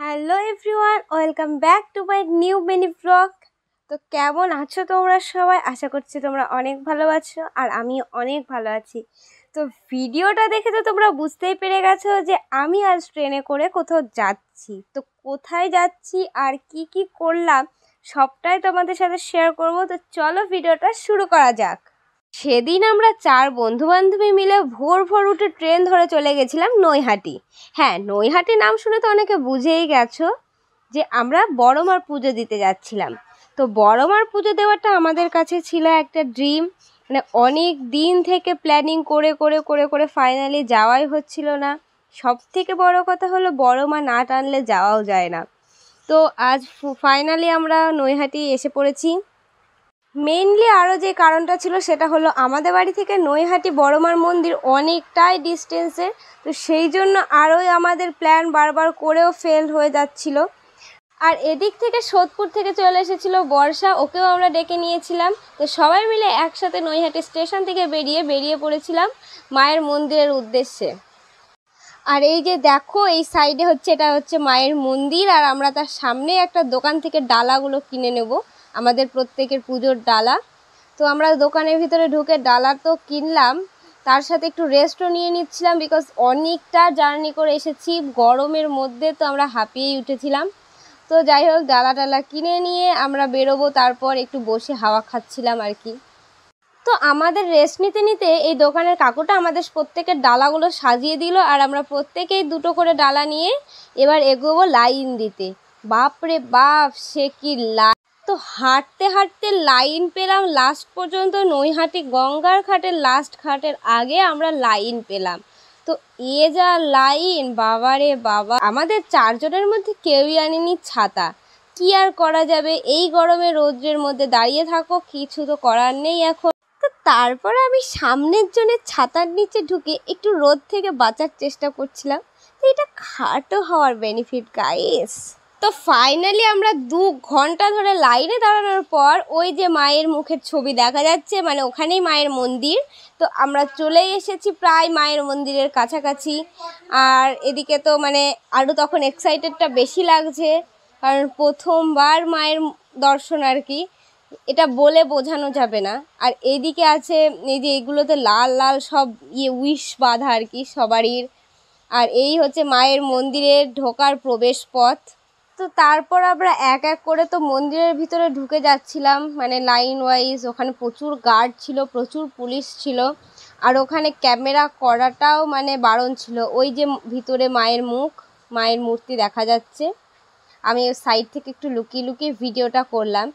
Hello everyone, welcome back to my new mini blog. তো কেমন আছো তোমরা সবাই? আশা করছি তোমরা অনেক ভালো আছো আর আমি অনেক ভালো আছি। তো ভিডিওটা দেখে তো তোমরা বুঝতেই পেরে গেছো যে আমি আজ ট্রেনে করে কোথাও যাচ্ছি। তো কোথায় যাচ্ছি আর কি কি করলাম সবটাই তোমাদের সাথে শেয়ার করব। তো চলো ভিডিওটা শুরু করা যাক। সেদিন আমরা 4 বন্ধুবান্ধবী মিলে ভোর ভোর উঠে ট্রেন ধরে চলে গেছিলাম নৈহাটি। হ্যাঁ, নৈহাটি নাম শুনে তো অনেকে বুঝেই গেছো যে আমরা বড়মার পুজো দিতে যাচ্ছিলাম। তো বড়মার পুজো দেওয়াটা আমাদের কাছে ছিল একটা ড্রিম। মানে অনেক দিন থেকে প্ল্যানিং করে করে করে করে ফাইনালি যাওয়াই হচ্ছিল না। সব থেকে বড় কথা হলো বড়মা না টানলে যাওয়াও যায় না। তো আজ ফাইনালি আমরা নৈহাটি এসে পড়েছি। মেইনলি আরও যে কারণটা ছিল সেটা হলো আমাদের বাড়ি থেকে নৈহাটি বড়মার মন্দির অনেকটাই ডিস্টেন্সে। তো সেই জন্য আরোই আমাদের প্ল্যান বারবার করেও ফেল হয়ে যাচ্ছিল। আর এদিক থেকে সোদপুর থেকে চলে এসেছিল বর্ষা, ওকেও আমরা ডেকে নিয়েছিলাম। তো সবাই মিলে একসাথে নৈহাটি স্টেশন থেকে বেরিয়ে পড়েছিলাম মায়ের মন্দিরের উদ্দেশ্যে। আর এই যে দেখো এই সাইডে এটা হচ্ছে মায়ের মন্দির, আর আমরা তার সামনে একটা দোকান থেকে ডালাগুলো কিনে নেব, আমাদের প্রত্যেকের পুজোর ডালা। তো আমরা দোকানের ভিতরে ঢুকে ডালা তো কিনলাম, তার সাথে একটু রেস্টও নিয়ে নিচ্ছিলাম, বিকজ অনেকটা জার্নি করে এসেছি গরমের মধ্যে, তো আমরা হাঁপিয়েই উঠেছিলাম। তো যাই হোক, ডালা টালা কিনে নিয়ে আমরা বেরোবো, তারপর একটু বসে হাওয়া খাচ্ছিলাম আর কি। তো আমাদের রেস্ট নিতে নিতে এই দোকানের কাকুটা আমাদের প্রত্যেকের ডালাগুলো সাজিয়ে দিল, আর আমরা প্রত্যেকেই দুটো করে ডালা নিয়ে এবার এগোবো লাইন দিতে। বাপরে বাপ, সে কি লাইন! তো হাঁটতে হাঁটতে লাইন পেলাম লাস্ট পর্যন্ত, নৈহাটি গঙ্গার ঘাটের লাস্ট ঘাটের আগে আমরা লাইন পেলাম। তো এ যা লাইন, বাবারে বাবা! আমাদের 4 জনের মধ্যে কেউই আনেনি ছাতা। কি আর করা যাবে, এই গরমে রৌদ্রের মধ্যে দাঁড়িয়ে থাকো, কিছু তো করার নেই এখন। তো তারপর আমি সামনের জনের ছাতার নিচে ঢুকে একটু রোদ থেকে বাঁচার চেষ্টা করছিলাম। তো এটা খাটো হওয়ার বেনিফিট গাইস। তো ফাইনালি আমরা 2 ঘন্টা ধরে লাইনে দাঁড়ানোর পর ওই যে মায়ের মুখের ছবি দেখা যাচ্ছে, মানে ওখানেই মায়ের মন্দির। তো আমরা চলে এসেছি প্রায় মায়ের মন্দিরের কাছাকাছি। আর এদিকে তো মানে আরও তখন এক্সাইটেডটা বেশি লাগছে, কারণ প্রথমবার মায়ের দর্শন আর কি, এটা বলে বোঝানো যাবে না। আর এইদিকে আছে এই যে এগুলোতে লাল লাল সব উইশ বাঁধা আর কি সবারই। আর এই হচ্ছে মায়ের মন্দিরে ঢোকার প্রবেশ পথ। তো তারপর আমরা এক এক করে তো মন্দিরের ভিতরে ঢুকে যাচ্ছিলাম, মানে লাইন ওয়াইজ। ওখানে প্রচুর গার্ড ছিল, প্রচুর পুলিশ ছিল, আর ওখানে ক্যামেরা করাটাও মানে বারণ ছিল। ওই যে ভিতরে মায়ের মুখ, মায়ের মূর্তি দেখা যাচ্ছে। আমি সাইড থেকে একটু লুকিয়ে লুকিয়ে ভিডিওটা করলাম।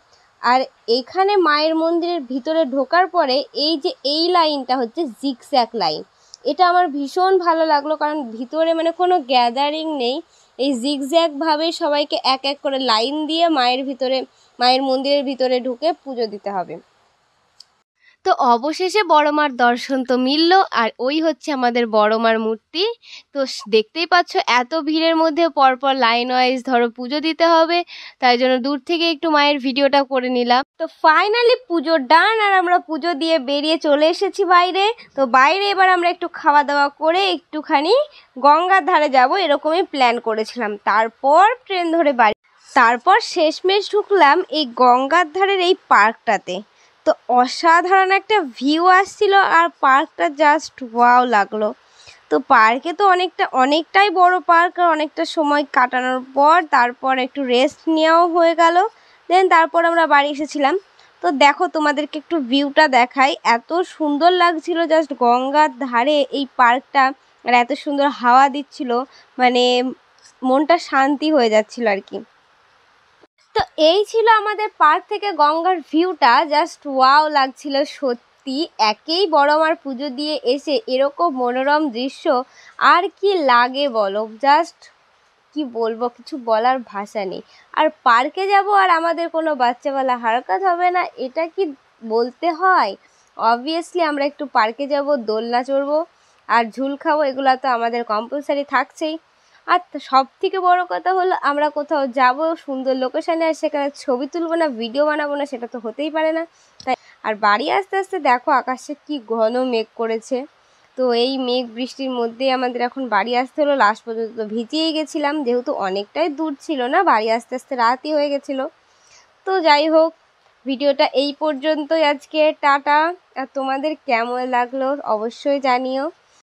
আর এইখানে মায়ের মন্দিরের ভিতরে ঢোকার পরে এই যে এই লাইনটা হচ্ছে জিগজ্যাগ লাইন। এটা আমার ভীষণ ভালো লাগলো, কারণ ভিতরে মানে কোনো গ্যাদারিং নেই, এই জিগজ্যাগভাবেই সবাইকে এক এক করে লাইন দিয়ে মায়ের মন্দিরের ভিতরে ঢুকে পুজো দিতে হবে। তো অবশেষে বড়মার দর্শন তো মিলল, আর ওই হচ্ছে আমাদের বড়মার মূর্তি। তো দেখতেই পাচ্ছ এত ভিড়ের মধ্যে পরপর লাইন ওয়াইজ ধরো পুজো দিতে হবে, তাই জন্য দূর থেকে একটু মায়ের ভিডিওটা করে নিলাম। তো ফাইনালি পুজো ডান, আর আমরা পুজো দিয়ে বেরিয়ে চলে এসেছি বাইরে। তো বাইরে এবার আমরা একটু খাওয়া দাওয়া করে একটুখানি গঙ্গার ধারে যাব, এরকমই প্ল্যান করেছিলাম। তারপর ট্রেন ধরে বাড়ি, তারপর শেষমেশ ঢুকলাম এই গঙ্গার ধারের এই পার্কটাতে। তো অসাধারণ একটা ভিউ আসছিল, আর পার্কটা জাস্ট ওয়াও লাগলো। তো পার্কে তো অনেকটাই বড় পার্ক, আর অনেকটা সময় কাটানোর পর তারপর একটু রেস্ট নেওয়াও হয়ে গেল। দেন তারপর আমরা বাড়ি এসেছিলাম। তো দেখো তোমাদেরকে একটু ভিউটা দেখাই, এত সুন্দর লাগছিল জাস্ট গঙ্গার ধারে এই পার্কটা, আর এত সুন্দর হাওয়া দিচ্ছিল, মানে মনটা শান্তি হয়ে যাচ্ছিল আর কি। তো এই ছিল আমাদের পার্ক থেকে গঙ্গার ভিউটা, জাস্ট ওয়াও লাগছিল সত্যি। একেই বড়মার পুজো দিয়ে এসে এরকম মনোরম দৃশ্য আর কি লাগে বলো, জাস্ট কি বলবো, কিছু বলার ভাষা নেই। আর পার্কে যাব আর আমাদের কোনো বাচ্চাওয়ালা হারকাত হবে না, এটা কি বলতে হয়? অবভিয়াসলি আমরা একটু পার্কে যাব, দোলনা চড়বো আর ঝুল খাবো, এগুলো তো আমাদের কম্পালসারি থাকছেই। আর সব থেকে বড় কথা হলো আমরা কোথাও যাব সুন্দর লোকেশানে, আর সেখানে ছবি তুলবো না, ভিডিও বানাবো না, সেটা তো হতেই পারে না। তাই আর বাড়ি আসতে আসতে দেখো আকাশে কি ঘন মেঘ করেছে। তো তো এই মেঘ বৃষ্টির মধ্যেই আমাদের এখন বাড়ি আসতে হলো। লাস্ট পর্যন্ত তো ভিজেই গেছিলাম, যেহেতু অনেকটাই দূর ছিল না, বাড়ি আস্তে আস্তে রাতই হয়ে গেছিলো। তো যাই হোক, ভিডিওটা এই পর্যন্তই আজকে। টাটা। আর তোমাদের কেমন লাগলো অবশ্যই জানিও।